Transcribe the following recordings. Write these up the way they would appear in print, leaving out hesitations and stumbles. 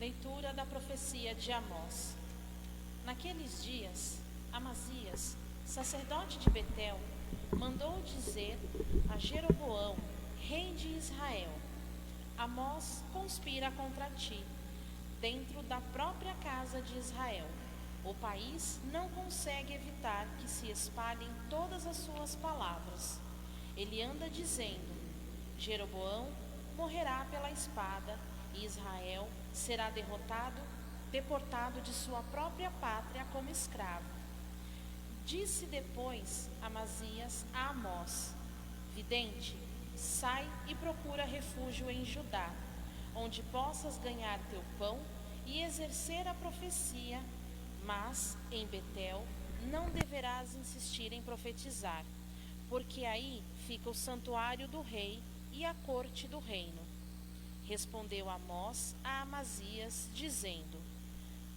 Leitura da profecia de Amós. Naqueles dias, Amazias, sacerdote de Betel, mandou dizer a Jeroboão, rei de Israel: Amós conspira contra ti, dentro da própria casa de Israel. O país não consegue evitar que se espalhem todas as suas palavras. Ele anda dizendo: Jeroboão morrerá pela espada, e Israel será deportado de sua própria pátria como escravo. Disse depois Amazias a Amós: Vidente, sai e procura refúgio em Judá, onde possas ganhar teu pão e exercer a profecia, mas em Betel não deverás insistir em profetizar, porque aí fica o santuário do rei e a corte do reino. Respondeu Amós a Amazias, dizendo: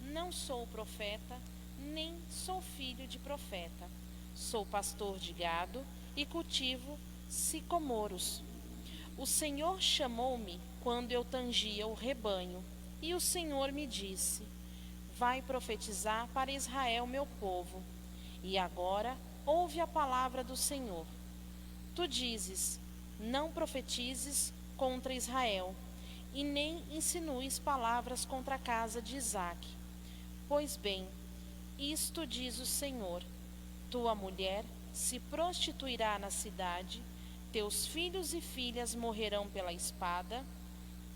Não sou profeta, nem sou filho de profeta. Sou pastor de gado e cultivo sicomoros. O Senhor chamou-me quando eu tangia o rebanho, e o Senhor me disse: Vai profetizar para Israel, meu povo. E agora ouve a palavra do Senhor. Tu dizes: Não profetizes contra Israel, e nem insinues palavras contra a casa de Isaque. Pois bem, isto diz o Senhor: tua mulher se prostituirá na cidade, teus filhos e filhas morrerão pela espada,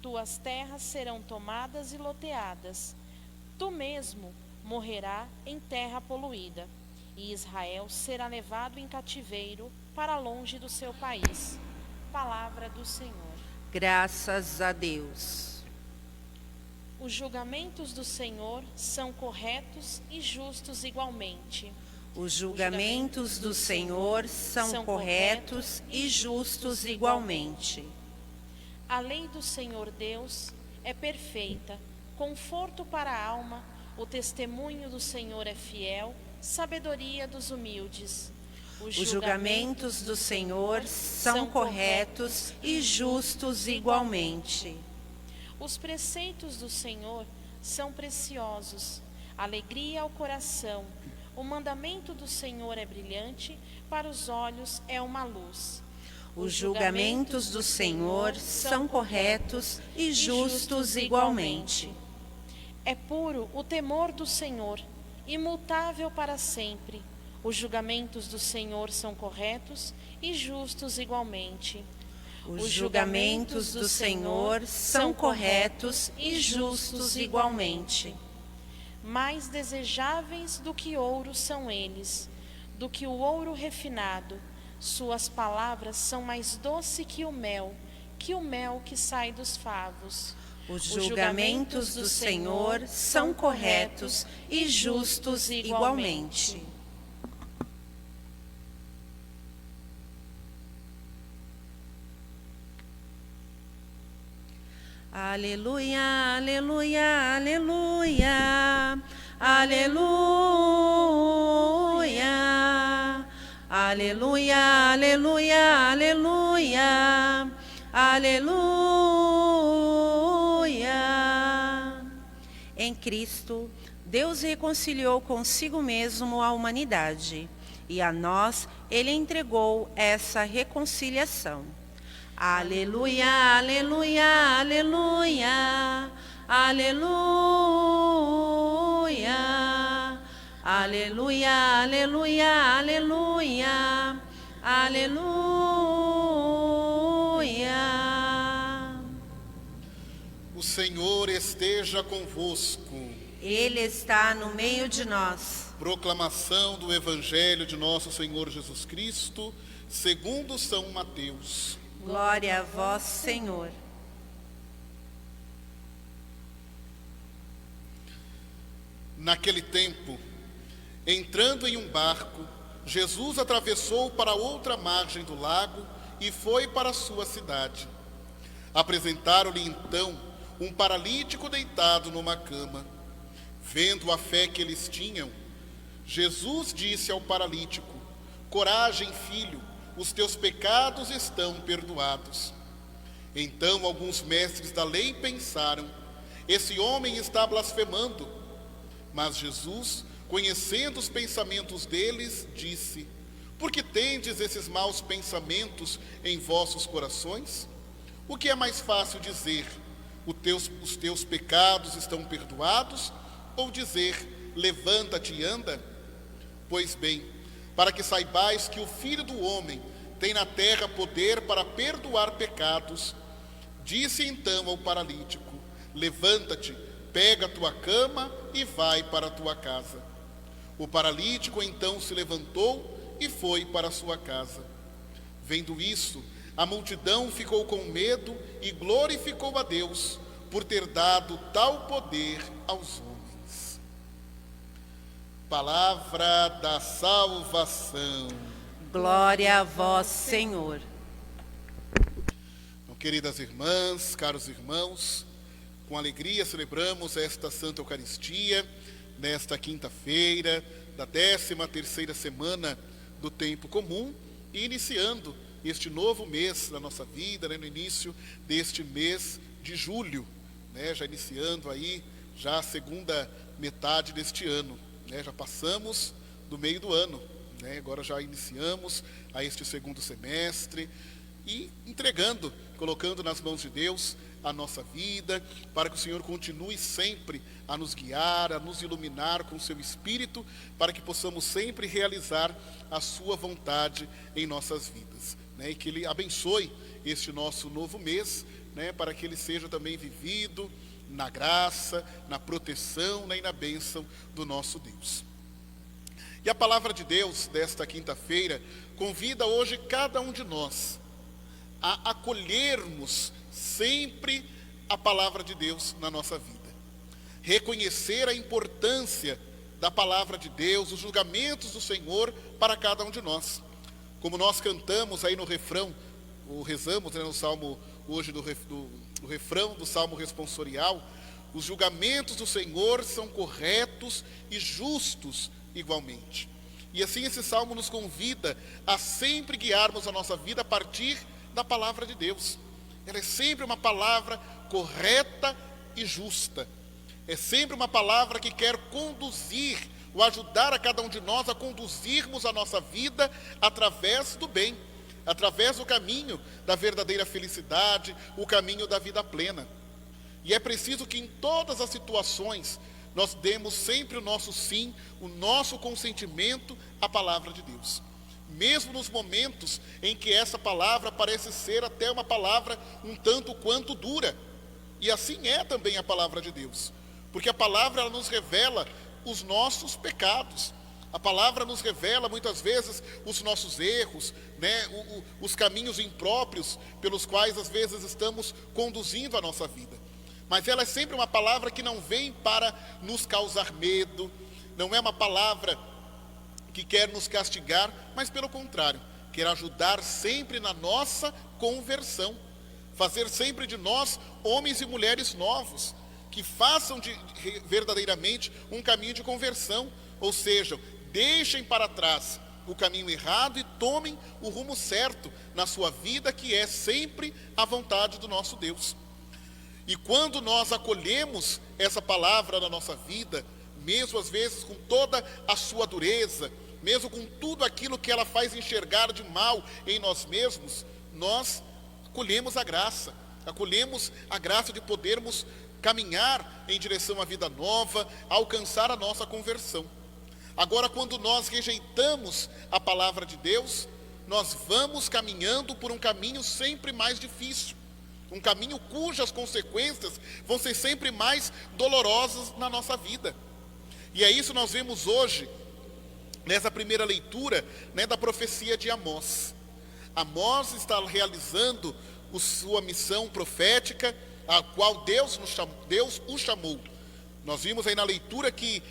tuas terras serão tomadas e loteadas, tu mesmo morrerá em terra poluída, e Israel será levado em cativeiro para longe do seu país. Palavra do Senhor. Graças a Deus. Os julgamentos do Senhor são corretos e justos igualmente. Os julgamentos do Senhor são corretos e justos igualmente. A lei do Senhor Deus é perfeita, conforto para a alma. O testemunho do Senhor é fiel, sabedoria dos humildes. Os julgamentos do Senhor são corretos e justos igualmente. Os preceitos do Senhor são preciosos, alegria ao coração. O mandamento do Senhor é brilhante, para os olhos é uma luz. Os julgamentos do Senhor são corretos e justos igualmente. É puro o temor do Senhor, imutável para sempre. Os julgamentos do Senhor são corretos e justos igualmente. Os julgamentos do Senhor são corretos e justos igualmente. Mais desejáveis do que ouro são eles, do que o ouro refinado. Suas palavras são mais doce que o mel que sai dos favos. Os julgamentos do Senhor são corretos e justos igualmente. Aleluia, aleluia, aleluia, aleluia, aleluia, aleluia, aleluia, aleluia. Em Cristo, Deus reconciliou consigo mesmo a humanidade, e a nós Ele entregou essa reconciliação. Aleluia, aleluia, aleluia, aleluia, aleluia, aleluia, aleluia, aleluia. O Senhor esteja convosco. Ele está no meio de nós. Proclamação do Evangelho de nosso Senhor Jesus Cristo, segundo São Mateus. Glória a vós, Senhor. Naquele tempo, entrando em um barco, Jesus atravessou para outra margem do lago e foi para a sua cidade. Apresentaram-lhe então um paralítico deitado numa cama. Vendo a fé que eles tinham, Jesus disse ao paralítico: Coragem, filho, os teus pecados estão perdoados. Então alguns mestres da lei pensaram: esse homem está blasfemando. Mas Jesus, conhecendo os pensamentos deles, disse: por que tendes esses maus pensamentos em vossos corações? O que é mais fácil dizer: os teus pecados estão perdoados? Ou dizer: levanta-te e anda? Pois bem, para que saibais que o Filho do Homem tem na terra poder para perdoar pecados, disse então ao paralítico: levanta-te, pega a tua cama e vai para a tua casa. O paralítico então se levantou e foi para a sua casa. Vendo isso, a multidão ficou com medo e glorificou a Deus por ter dado tal poder aos homens. Palavra da salvação. Glória a vós, Senhor. Então, queridas irmãs, caros irmãos, com alegria celebramos esta Santa Eucaristia, nesta quinta-feira da 13ª semana do tempo comum, e iniciando este novo mês da nossa vida, no início deste mês de julho, já iniciando aí já a segunda metade deste ano, já passamos do meio do ano, agora já iniciamos a este segundo semestre e entregando, colocando nas mãos de Deus a nossa vida, para que o Senhor continue sempre a nos guiar, a nos iluminar com o seu Espírito, para que possamos sempre realizar a sua vontade em nossas vidas, e que Ele abençoe este nosso novo mês, para que ele seja também vivido na graça, na proteção, e na bênção do nosso Deus. E a palavra de Deus desta quinta-feira convida hoje cada um de nós a acolhermos sempre a palavra de Deus na nossa vida. Reconhecer a importância da palavra de Deus, os julgamentos do Senhor para cada um de nós. Como nós cantamos aí no refrão, ou rezamos no salmo hoje do refrão do salmo responsorial, os julgamentos do Senhor são corretos e justos igualmente. E assim esse salmo nos convida a sempre guiarmos a nossa vida a partir da palavra de Deus. Ela é sempre uma palavra correta e justa. É sempre uma palavra que quer conduzir, ou ajudar a cada um de nós a conduzirmos a nossa vida através do bem, através do caminho da verdadeira felicidade, o caminho da vida plena. E é preciso que em todas as situações nós demos sempre o nosso sim, o nosso consentimento à palavra de Deus. Mesmo nos momentos em que essa palavra parece ser até uma palavra um tanto quanto dura. E assim é também a palavra de Deus. Porque a palavra ela nos revela os nossos pecados. A palavra nos revela muitas vezes os nossos erros, os caminhos impróprios pelos quais às vezes estamos conduzindo a nossa vida. Mas ela é sempre uma palavra que não vem para nos causar medo, não é uma palavra que quer nos castigar, mas pelo contrário, quer ajudar sempre na nossa conversão, fazer sempre de nós homens e mulheres novos, que façam verdadeiramente um caminho de conversão, ou seja, deixem para trás o caminho errado e tomem o rumo certo na sua vida, que é sempre a vontade do nosso Deus. E quando nós acolhemos essa palavra na nossa vida, mesmo às vezes com toda a sua dureza, mesmo com tudo aquilo que ela faz enxergar de mal em nós mesmos, nós acolhemos a graça de podermos caminhar em direção à vida nova, alcançar a nossa conversão. Agora, quando nós rejeitamos a palavra de Deus, nós vamos caminhando por um caminho sempre mais difícil, um caminho cujas consequências vão ser sempre mais dolorosas na nossa vida. E é isso que nós vemos hoje, nessa primeira leitura, da profecia de Amós. Amós está realizando sua missão profética, a qual Deus o chamou. Nós vimos aí na leitura que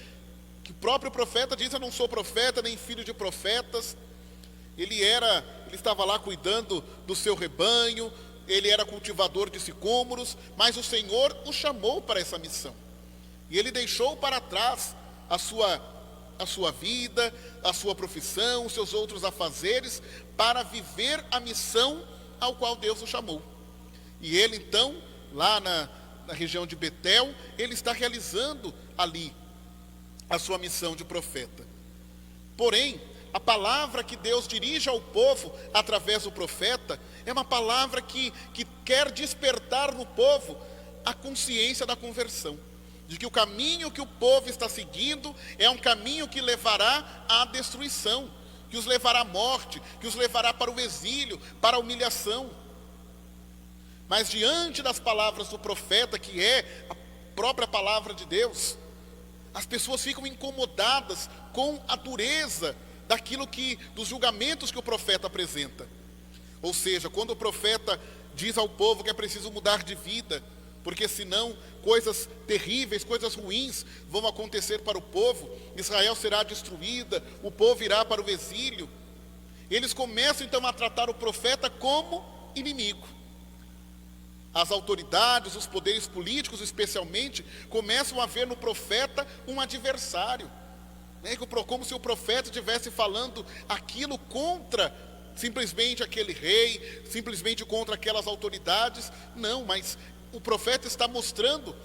o próprio profeta diz: eu não sou profeta, nem filho de profetas. Ele estava lá cuidando do seu rebanho, ele era cultivador de sicômoros, mas o Senhor o chamou para essa missão. E ele deixou para trás a sua vida, a sua profissão, os seus outros afazeres, para viver a missão ao qual Deus o chamou. E ele então, lá na região de Betel, ele está realizando ali a sua missão de profeta. Porém, a palavra que Deus dirige ao povo através do profeta é uma palavra que quer despertar no povo a consciência da conversão, de que o caminho que o povo está seguindo é um caminho que levará à destruição, que os levará à morte, que os levará para o exílio, para a humilhação. Mas diante das palavras do profeta, que é a própria palavra de Deus, as pessoas ficam incomodadas com a dureza dos julgamentos que o profeta apresenta. Ou seja, quando o profeta diz ao povo que é preciso mudar de vida, porque senão coisas terríveis, coisas ruins vão acontecer para o povo, Israel será destruída, o povo irá para o exílio. Eles começam então a tratar o profeta como inimigo. As autoridades, os poderes políticos especialmente, começam a ver no profeta um adversário, como se o profeta estivesse falando aquilo contra simplesmente aquele rei, simplesmente contra aquelas autoridades. Não, mas o profeta está mostrando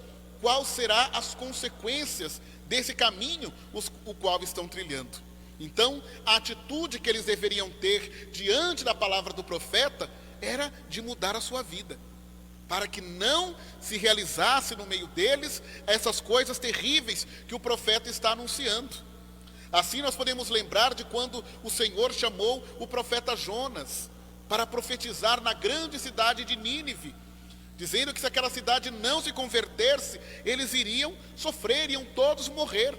quais serão as consequências desse caminho o qual estão trilhando. Então, a atitude que eles deveriam ter diante da palavra do profeta era de mudar a sua vida, para que não se realizasse no meio deles essas coisas terríveis que o profeta está anunciando. Assim nós podemos lembrar de quando o Senhor chamou o profeta Jonas para profetizar na grande cidade de Nínive, dizendo que se aquela cidade não se convertesse, eles iriam sofrer, iriam todos morrer.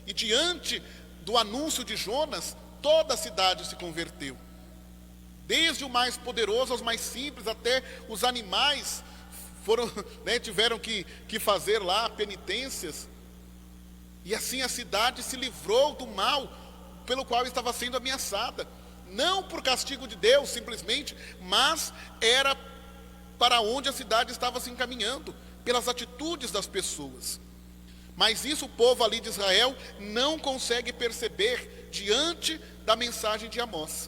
E diante do anúncio de Jonas, toda a cidade se converteu. Desde o mais poderoso aos mais simples, até os animais tiveram que fazer lá penitências. E assim a cidade se livrou do mal pelo qual estava sendo ameaçada. Não por castigo de Deus, simplesmente, mas era para onde a cidade estava se encaminhando, pelas atitudes das pessoas. Mas isso o povo ali de Israel não consegue perceber diante da mensagem de Amós.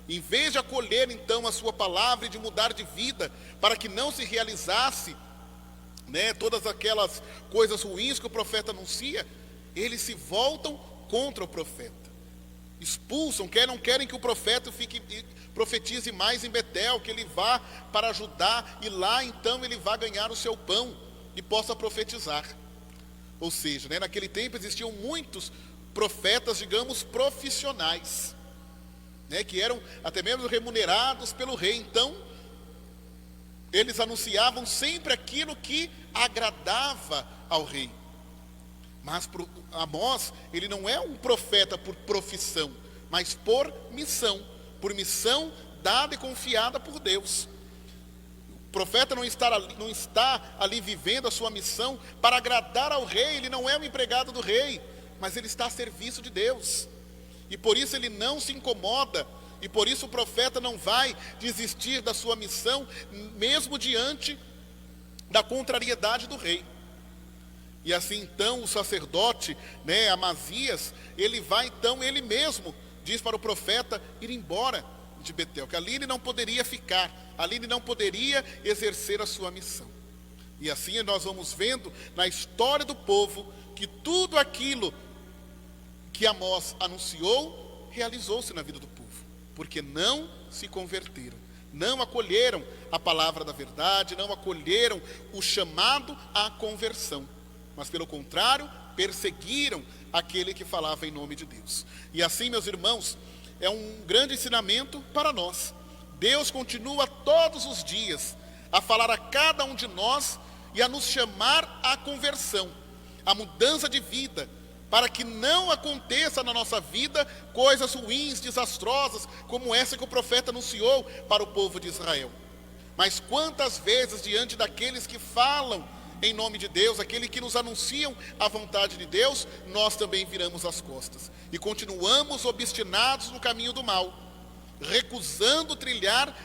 Em vez de acolher então a sua palavra e de mudar de vida, para que não se realizasse todas aquelas coisas ruins que o profeta anuncia, eles se voltam contra o profeta, expulsam, não querem que o profeta profetize mais em Betel, que ele vá para Judá e lá então ele vá ganhar o seu pão e possa profetizar. Ou seja, naquele tempo existiam muitos profetas, digamos, profissionais, que eram até mesmo remunerados pelo rei. Então eles anunciavam sempre aquilo que agradava ao rei. Mas Amós, ele não é um profeta por profissão, mas por missão dada e confiada por Deus. O profeta não está ali vivendo a sua missão para agradar ao rei, ele não é um empregado do rei, mas ele está a serviço de Deus. E por isso ele não se incomoda, e por isso o profeta não vai desistir da sua missão, mesmo diante da contrariedade do rei. E assim então o sacerdote, Amazias, ele vai então, ele mesmo diz para o profeta ir embora de Betel, que ali ele não poderia ficar, ali ele não poderia exercer a sua missão. E assim nós vamos vendo na história do povo que tudo aquilo que Amós anunciou realizou-se na vida do povo, porque não se converteram, não acolheram a palavra da verdade, não acolheram o chamado à conversão, mas pelo contrário, perseguiram aquele que falava em nome de Deus. E assim, meus irmãos, é um grande ensinamento para nós. Deus continua todos os dias a falar a cada um de nós e a nos chamar à conversão, à mudança de vida, para que não aconteça na nossa vida coisas ruins, desastrosas, como essa que o profeta anunciou para o povo de Israel. Mas quantas vezes diante daqueles que falam em nome de Deus, aqueles que nos anunciam a vontade de Deus, nós também viramos as costas e continuamos obstinados no caminho do mal, recusando trilhar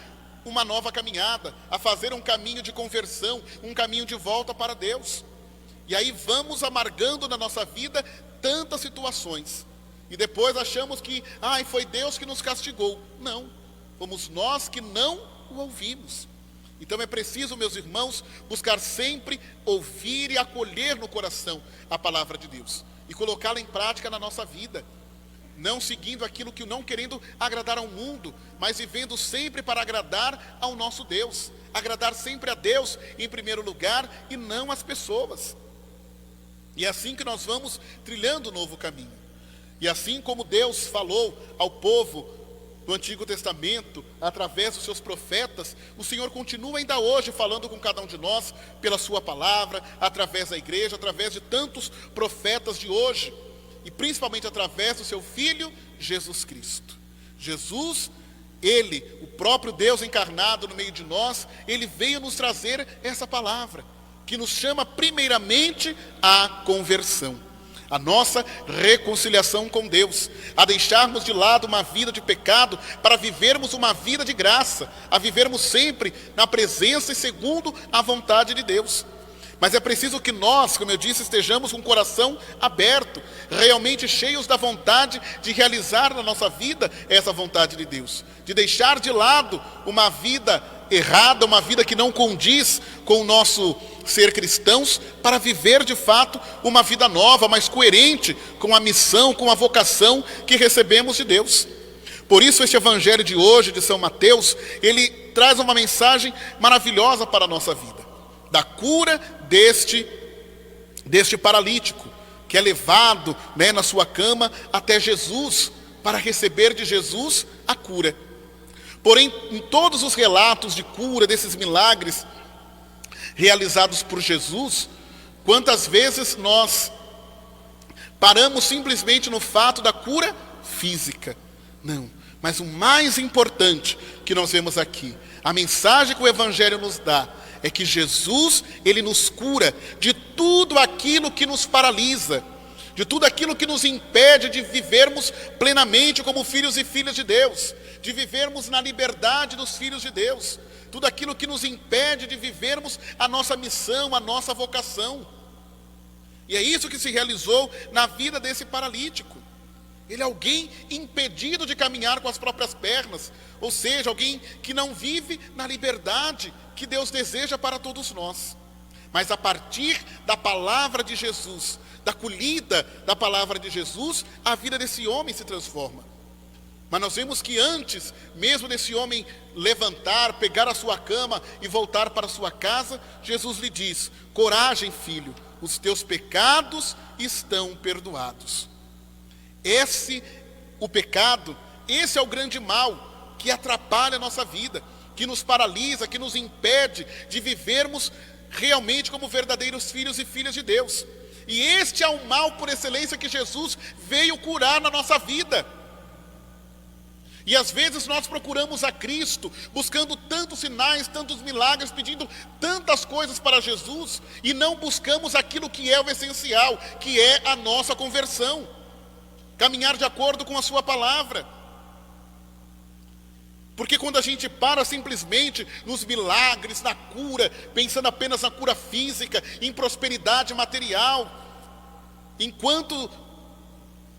uma nova caminhada, a fazer um caminho de conversão, um caminho de volta para Deus. E aí vamos amargando na nossa vida tantas situações, e depois achamos que foi Deus que nos castigou. Não, fomos nós que não o ouvimos. Então é preciso, meus irmãos, buscar sempre ouvir e acolher no coração a palavra de Deus e colocá-la em prática na nossa vida, não seguindo aquilo que não querendo agradar ao mundo, mas vivendo sempre para agradar ao nosso Deus, agradar sempre a Deus em primeiro lugar e não as pessoas. E é assim que nós vamos trilhando o novo caminho. E assim como Deus falou ao povo do Antigo Testamento, através dos seus profetas, o Senhor continua ainda hoje falando com cada um de nós, pela sua palavra, através da igreja, através de tantos profetas de hoje, e principalmente através do seu Filho, Jesus Cristo. Jesus, Ele, o próprio Deus encarnado no meio de nós, Ele veio nos trazer essa palavra, que nos chama primeiramente à conversão, a nossa reconciliação com Deus, a deixarmos de lado uma vida de pecado para vivermos uma vida de graça, a vivermos sempre na presença e segundo a vontade de Deus. Mas é preciso que nós, como eu disse, estejamos com o coração aberto, realmente cheios da vontade de realizar na nossa vida essa vontade de Deus, de deixar de lado uma vida errada, uma vida que não condiz com o nosso ser cristãos, para viver de fato uma vida nova, mais coerente com a missão, com a vocação que recebemos de Deus. Por isso este evangelho de hoje, de São Mateus, ele traz uma mensagem maravilhosa para a nossa vida, da cura deste paralítico, que é levado, na sua cama até Jesus, para receber de Jesus a cura. Porém, em todos os relatos de cura, desses milagres realizados por Jesus, quantas vezes nós paramos simplesmente no fato da cura física? Não, mas o mais importante que nós vemos aqui, a mensagem que o Evangelho nos dá, é que Jesus, Ele nos cura de tudo aquilo que nos paralisa, de tudo aquilo que nos impede de vivermos plenamente como filhos e filhas de Deus, de vivermos na liberdade dos filhos de Deus, tudo aquilo que nos impede de vivermos a nossa missão, a nossa vocação. E é isso que se realizou na vida desse paralítico. Ele é alguém impedido de caminhar com as próprias pernas, ou seja, alguém que não vive na liberdade que Deus deseja para todos nós. Mas a partir da palavra de Jesus, da acolhida da palavra de Jesus, a vida desse homem se transforma. Mas nós vemos que antes mesmo desse homem levantar, pegar a sua cama e voltar para a sua casa, Jesus lhe diz: coragem, filho, os teus pecados estão perdoados. O pecado, esse é o grande mal que atrapalha a nossa vida, que nos paralisa, que nos impede de vivermos realmente como verdadeiros filhos e filhas de Deus. E este é o mal por excelência que Jesus veio curar na nossa vida. E às vezes nós procuramos a Cristo, buscando tantos sinais, tantos milagres, pedindo tantas coisas para Jesus, e não buscamos aquilo que é o essencial, que é a nossa conversão, caminhar de acordo com a sua palavra. Porque quando a gente para simplesmente nos milagres, na cura, pensando apenas na cura física, em prosperidade material, enquanto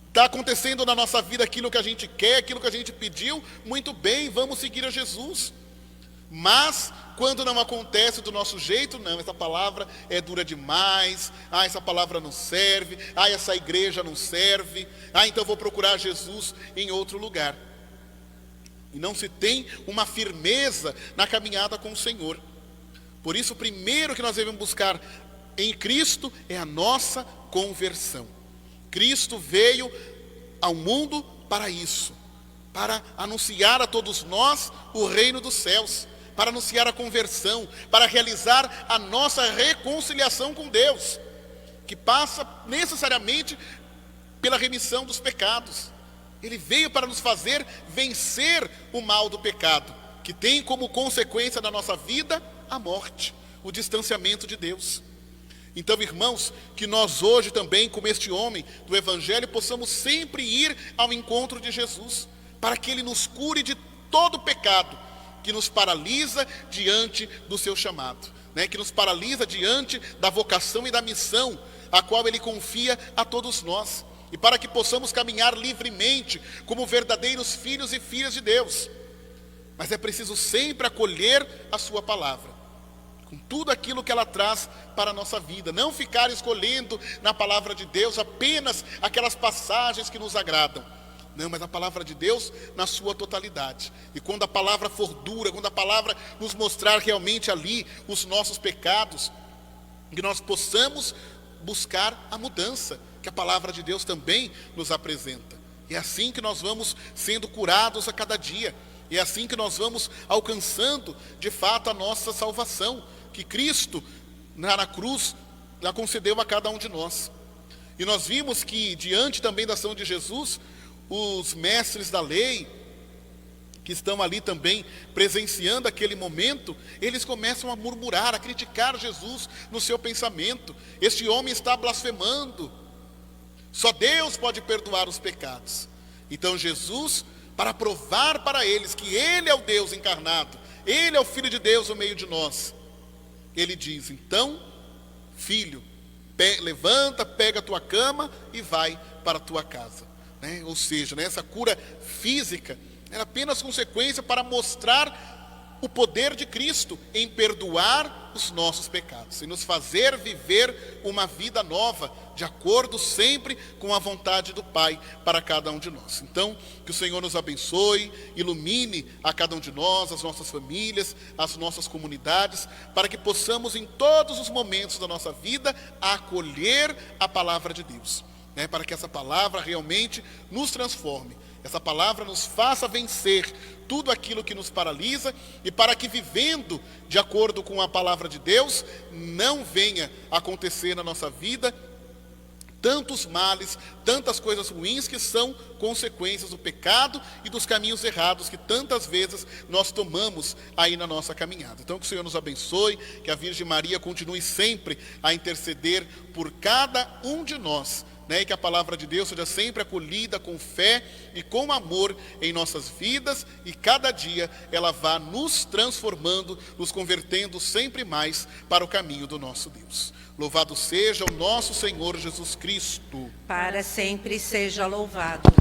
está acontecendo na nossa vida aquilo que a gente quer, aquilo que a gente pediu, muito bem, vamos seguir a Jesus. Mas quando não acontece do nosso jeito, não, essa palavra é dura demais, essa palavra não serve, essa igreja não serve, então vou procurar Jesus em outro lugar. E não se tem uma firmeza na caminhada com o Senhor. Por isso, o primeiro que nós devemos buscar em Cristo é a nossa conversão. Cristo veio ao mundo para isso, para anunciar a todos nós o reino dos céus, para anunciar a conversão, para realizar a nossa reconciliação com Deus, que passa necessariamente pela remissão dos pecados. Ele veio para nos fazer vencer o mal do pecado, que tem como consequência na nossa vida a morte, o distanciamento de Deus. Então, irmãos, que nós hoje também, como este homem do Evangelho, possamos sempre ir ao encontro de Jesus, para que Ele nos cure de todo pecado que nos paralisa diante do seu chamado, que nos paralisa diante da vocação e da missão a qual Ele confia a todos nós, e para que possamos caminhar livremente como verdadeiros filhos e filhas de Deus. mas é preciso sempre acolher a sua palavra, com tudo aquilo que ela traz para a nossa vida. Não ficar escolhendo na palavra de Deus apenas aquelas passagens que nos agradam. Não, mas a palavra de Deus na sua totalidade. E quando a palavra for dura, quando a palavra nos mostrar realmente ali os nossos pecados, que nós possamos buscar a mudança, que a palavra de Deus também nos apresenta. E é assim que nós vamos sendo curados a cada dia. E é assim que nós vamos alcançando, de fato, a nossa salvação, que Cristo, na cruz, já concedeu a cada um de nós. E nós vimos que, diante também da ação de Jesus, os mestres da lei, que estão ali também presenciando aquele momento, eles começam a murmurar, a criticar Jesus no seu pensamento. Este homem está blasfemando. Só Deus pode perdoar os pecados. Então Jesus, para provar para eles que Ele é o Deus encarnado, Ele é o Filho de Deus no meio de nós, Ele diz: então, filho, levanta, pega a tua cama e vai para a tua casa. Ou seja, essa cura física era apenas consequência para mostrar o poder de Cristo em perdoar os nossos pecados, em nos fazer viver uma vida nova, de acordo sempre com a vontade do Pai para cada um de nós. Então, que o Senhor nos abençoe, ilumine a cada um de nós, as nossas famílias, as nossas comunidades, para que possamos em todos os momentos da nossa vida acolher a palavra de Deus, para que essa palavra realmente nos transforme, essa palavra nos faça vencer tudo aquilo que nos paralisa, e para que, vivendo de acordo com a palavra de Deus, não venha acontecer na nossa vida tantos males, tantas coisas ruins que são consequências do pecado e dos caminhos errados que tantas vezes nós tomamos aí na nossa caminhada. Então, que o Senhor nos abençoe, que a Virgem Maria continue sempre a interceder por cada um de nós, e que a palavra de Deus seja sempre acolhida com fé e com amor em nossas vidas, e cada dia ela vá nos transformando, nos convertendo sempre mais para o caminho do nosso Deus. Louvado seja o nosso Senhor Jesus Cristo. Para sempre seja louvado.